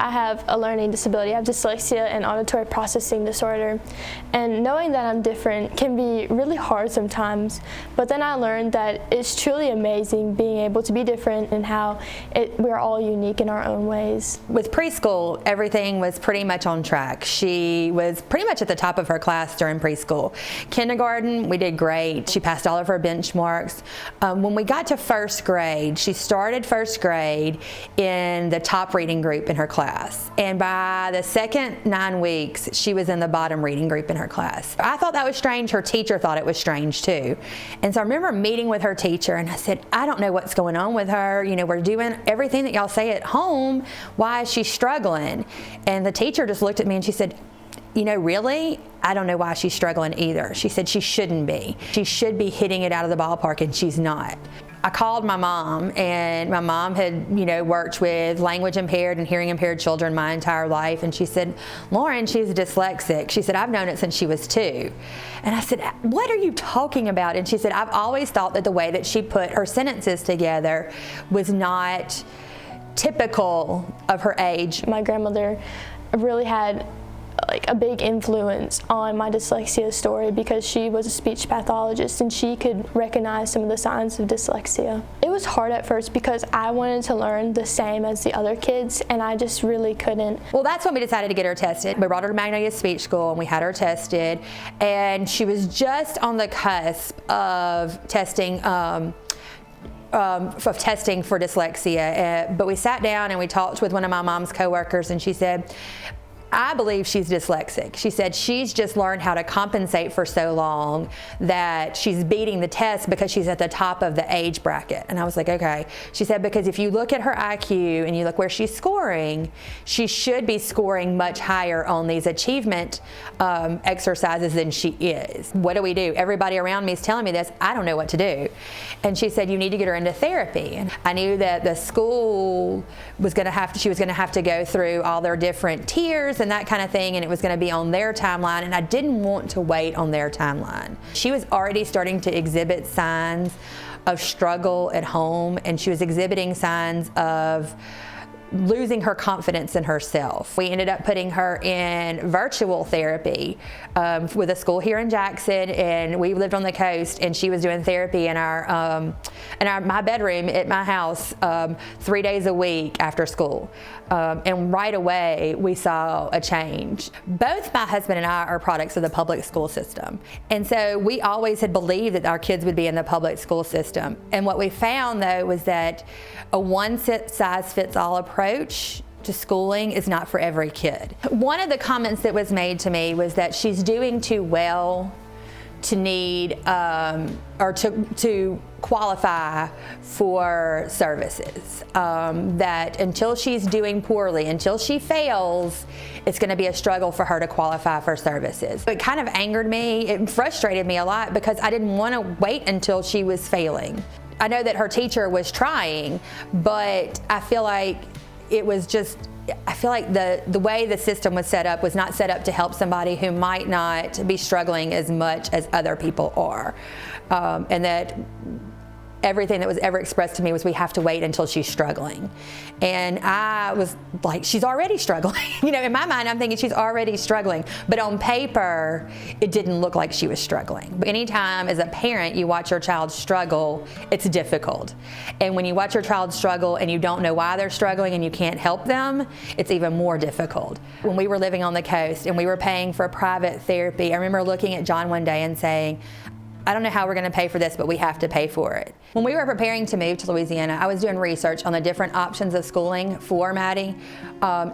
I have a learning disability. I have dyslexia and auditory processing disorder. And knowing that I'm different can be really hard sometimes, but then I learned that it's truly amazing being able to be different and how we're all unique in our own ways. With preschool, everything was pretty much on track. She was pretty much at the top of her class during preschool. Kindergarten, we did great. She passed all of her benchmarks. When we got to first grade, she started first grade in the top reading group in her class. And by the second 9 weeks, she was in the bottom reading group in her class. I thought that was strange. Her teacher thought it was strange too. And so I remember meeting with her teacher and I said, I don't know what's going on with her. You know, we're doing everything that y'all say at home. Why is she struggling? And the teacher just looked at me and she said, you know, really? I don't know why she's struggling either. She said she shouldn't be. She should be hitting it out of the ballpark and she's not. I called my mom, and my mom had, you know, worked with language impaired and hearing impaired children my entire life, and she said, Lauren, she's dyslexic. She said, I've known it since she was 2. And I said, what are you talking about? And she said, I've always thought that the way that she put her sentences together was not typical of her age. My grandmother really had like a big influence on my dyslexia story because she was a speech pathologist and she could recognize some of the signs of dyslexia. It was hard at first because I wanted to learn the same as the other kids and I just really couldn't. Well, that's when we decided to get her tested. We brought her to Magnolia Speech School and we had her tested, and she was just on the cusp of testing for dyslexia, but we sat down and we talked with one of my mom's coworkers and she said, I believe she's dyslexic. She said she's just learned how to compensate for so long that she's beating the test because she's at the top of the age bracket. And I was like, okay. She said, because if you look at her IQ and you look where she's scoring, she should be scoring much higher on these achievement exercises than she is. What do we do? Everybody around me is telling me this. I don't know what to do. And she said, you need to get her into therapy. And I knew that the school was going to have to, she was going to have to go through all their different tiers and that kind of thing, and it was going to be on their timeline, and I didn't want to wait on their timeline. She was already starting to exhibit signs of struggle at home, and she was exhibiting signs of losing her confidence in herself. We ended up putting her in virtual therapy with a school here in Jackson, and we lived on the coast, and she was doing therapy in my bedroom at my house 3 days a week after school. And right away we saw a change. Both my husband and I are products of the public school system, and so we always had believed that our kids would be in the public school system. And what we found though was that a one-size-fits-all approach to schooling is not for every kid. One of the comments that was made to me was that she's doing too well to need or to qualify for services. That until she's doing poorly, until she fails, it's going to be a struggle for her to qualify for services. It kind of angered me, it frustrated me a lot because I didn't want to wait until she was failing. I know that her teacher was trying, but I feel like it was just, I feel like the way the system was set up was not set up to help somebody who might not be struggling as much as other people are. And that everything that was ever expressed to me was we have to wait until she's struggling. And I was like, she's already struggling. You know, in my mind, I'm thinking she's already struggling. But on paper, it didn't look like she was struggling. But anytime as a parent you watch your child struggle, it's difficult. And when you watch your child struggle and you don't know why they're struggling and you can't help them, it's even more difficult. When we were living on the coast and we were paying for private therapy, I remember looking at John one day and saying, I don't know how we're going to pay for this, but we have to pay for it. When we were preparing to move to Louisiana, I was doing research on the different options of schooling for Maddie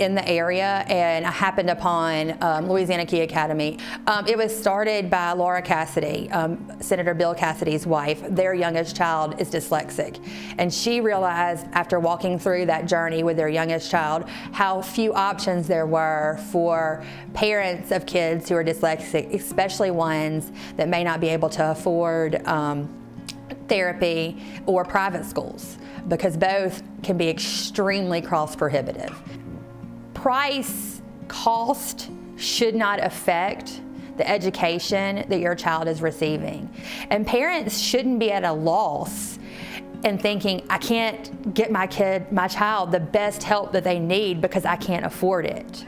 in the area, and I happened upon Louisiana Key Academy. It was started by Laura Cassidy, Senator Bill Cassidy's wife. Their youngest child is dyslexic, and she realized after walking through that journey with their youngest child how few options there were for parents of kids who are dyslexic, especially ones that may not be able to afford therapy or private schools, because both can be extremely cost prohibitive. Price, cost should not affect the education that your child is receiving. And parents shouldn't be at a loss and thinking, I can't get my child the best help that they need because I can't afford it.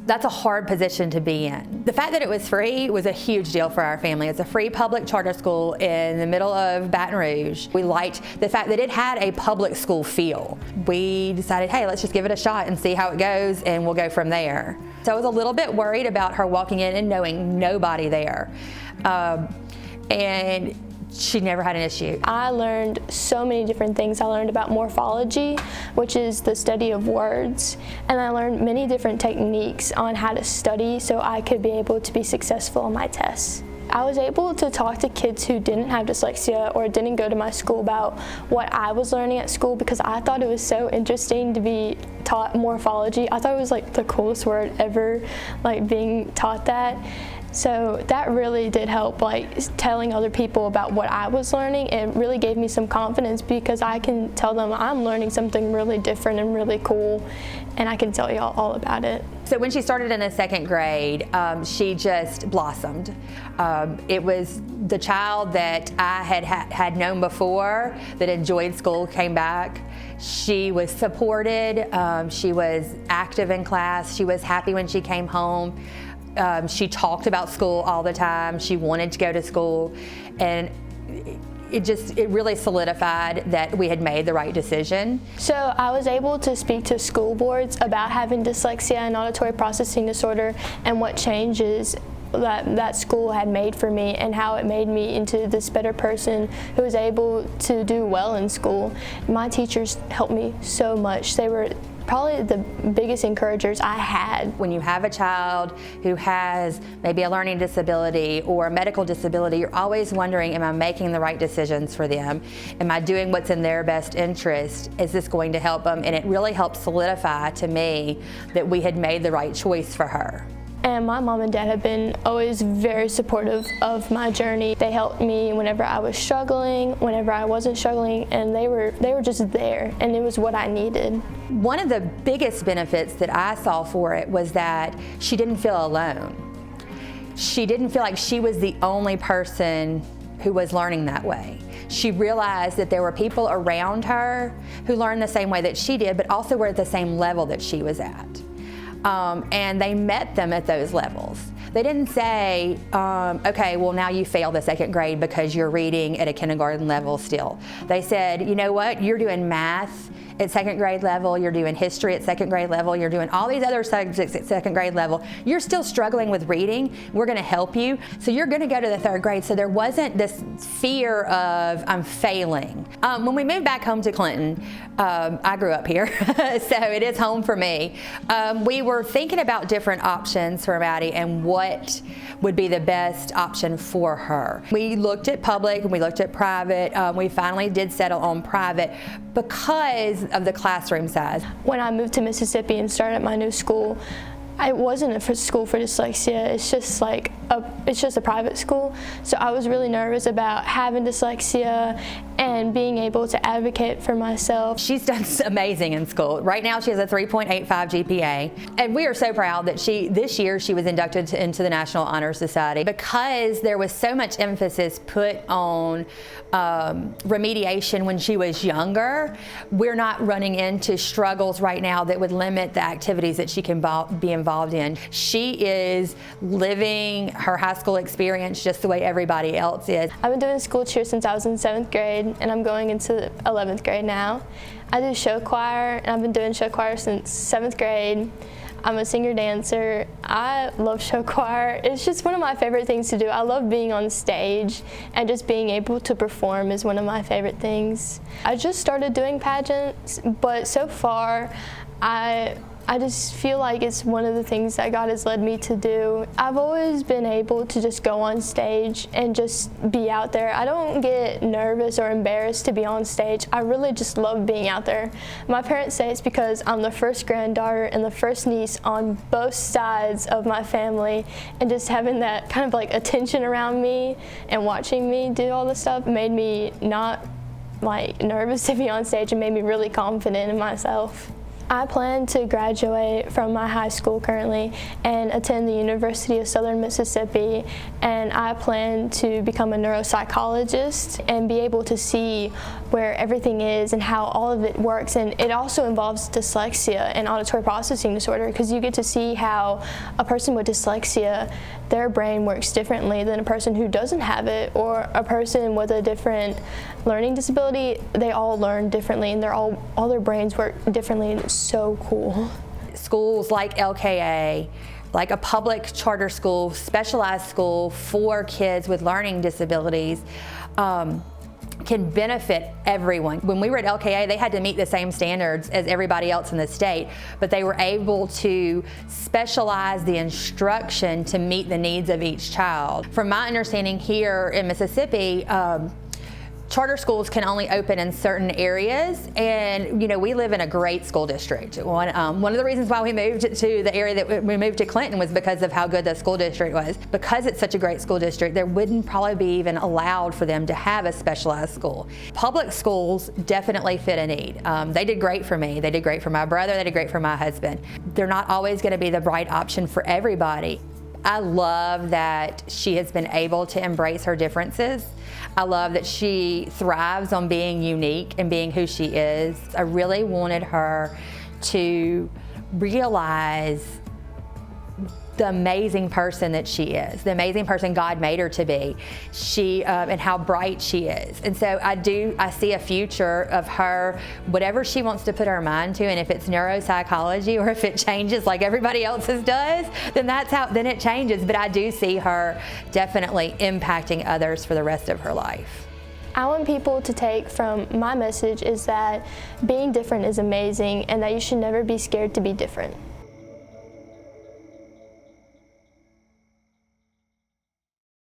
That's a hard position to be in. The fact that it was free was a huge deal for our family. It's a free public charter school in the middle of Baton Rouge. We liked the fact that it had a public school feel. We decided, hey, let's just give it a shot and see how it goes, and we'll go from there. So I was a little bit worried about her walking in and knowing nobody there. And she never had an issue. I learned so many different things. I learned about morphology, which is the study of words, and I learned many different techniques on how to study so I could be able to be successful on my tests. I was able to talk to kids who didn't have dyslexia or didn't go to my school about what I was learning at school, because I thought it was so interesting to be taught morphology. I thought it was like the coolest word ever, like being taught that. So that really did help, like telling other people about what I was learning. It really gave me some confidence because I can tell them I'm learning something really different and really cool, and I can tell y'all all about it. So when she started in the second grade, she just blossomed. It was the child that I had known before that enjoyed school came back. She was supported, she was active in class, she was happy when she came home. She talked about school all the time. She wanted to go to school, and it really solidified that we had made the right decision. So I was able to speak to school boards about having dyslexia and auditory processing disorder and what changes that school had made for me and how it made me into this better person who was able to do well in school. My teachers helped me so much. They were probably the biggest encouragers I had. When you have a child who has maybe a learning disability or a medical disability, you're always wondering, am I making the right decisions for them? Am I doing what's in their best interest? Is this going to help them? And it really helped solidify to me that we had made the right choice for her. And my mom and dad have been always very supportive of my journey. They helped me whenever I was struggling, whenever I wasn't struggling, and they were just there, and it was what I needed. One of the biggest benefits that I saw for it was that she didn't feel alone. She didn't feel like she was the only person who was learning that way. She realized that there were people around her who learned the same way that she did, but also were at the same level that she was at. And they met them at those levels. They didn't say, okay, well now you failed the second grade because you're reading at a kindergarten level still. They said, you know what, you're doing math at second grade level, you're doing history at second grade level, you're doing all these other subjects at second grade level. You're still struggling with reading, we're gonna help you. So you're gonna go to the third grade. So there wasn't this fear of I'm failing. When we moved back home to Clinton, I grew up here, so it is home for me. We were thinking about different options for Maddie and what would be the best option for her. We looked at public and we looked at private. We finally did settle on private because of the classroom size. When I moved to Mississippi and started my new school, it wasn't a school for dyslexia. It's just like it's just a private school. So I was really nervous about having dyslexia and being able to advocate for myself. She's done amazing in school. Right now she has a 3.85 GPA, and we are so proud that this year she was inducted into the National Honor Society because there was so much emphasis put on remediation when she was younger. We're not running into struggles right now that would limit the activities that she can be involved in. She is living her high school experience just the way everybody else is. I've been doing school cheer since I was in 7th grade, and I'm going into 11th grade now. I do show choir, and I've been doing show choir since 7th grade. I'm a singer dancer. I love show choir. It's just one of my favorite things to do. I love being on stage, and just being able to perform is one of my favorite things. I just started doing pageants, but so far I just feel like it's one of the things that God has led me to do. I've always been able to just go on stage and just be out there. I don't get nervous or embarrassed to be on stage. I really just love being out there. My parents say it's because I'm the first granddaughter and the first niece on both sides of my family, and just having that kind of like attention around me and watching me do all this stuff made me not like nervous to be on stage and made me really confident in myself. I plan to graduate from my high school currently and attend the University of Southern Mississippi, and I plan to become a neuropsychologist and be able to see where everything is and how all of it works. And it also involves dyslexia and auditory processing disorder, because you get to see how a person with dyslexia, their brain works differently than a person who doesn't have it, or a person with a different learning disability. They all learn differently, and all their brains work differently, and it's so cool. Schools like LKA, like a public charter school, specialized school for kids with learning disabilities, can benefit everyone. When we were at LKA, they had to meet the same standards as everybody else in the state, but they were able to specialize the instruction to meet the needs of each child. From my understanding here in Mississippi, charter schools can only open in certain areas, and we live in a great school district. One of the reasons why we moved to the area that we moved to Clinton was because of how good the school district was. Because it's such a great school district, there wouldn't probably be even allowed for them to have a specialized school. Public schools definitely fit a need. They did great for me. They did great for my brother. They did great for my husband. They're not always going to be the right option for everybody. I love that she has been able to embrace her differences. I love that she thrives on being unique and being who she is. I really wanted her to realize the amazing person that she is, the amazing person God made her to be, and how bright she is. And so I see a future of her, whatever she wants to put her mind to, and if it's neuropsychology or if it changes like everybody else's does, then it changes. But I do see her definitely impacting others for the rest of her life. I want people to take from my message is that being different is amazing, and that you should never be scared to be different.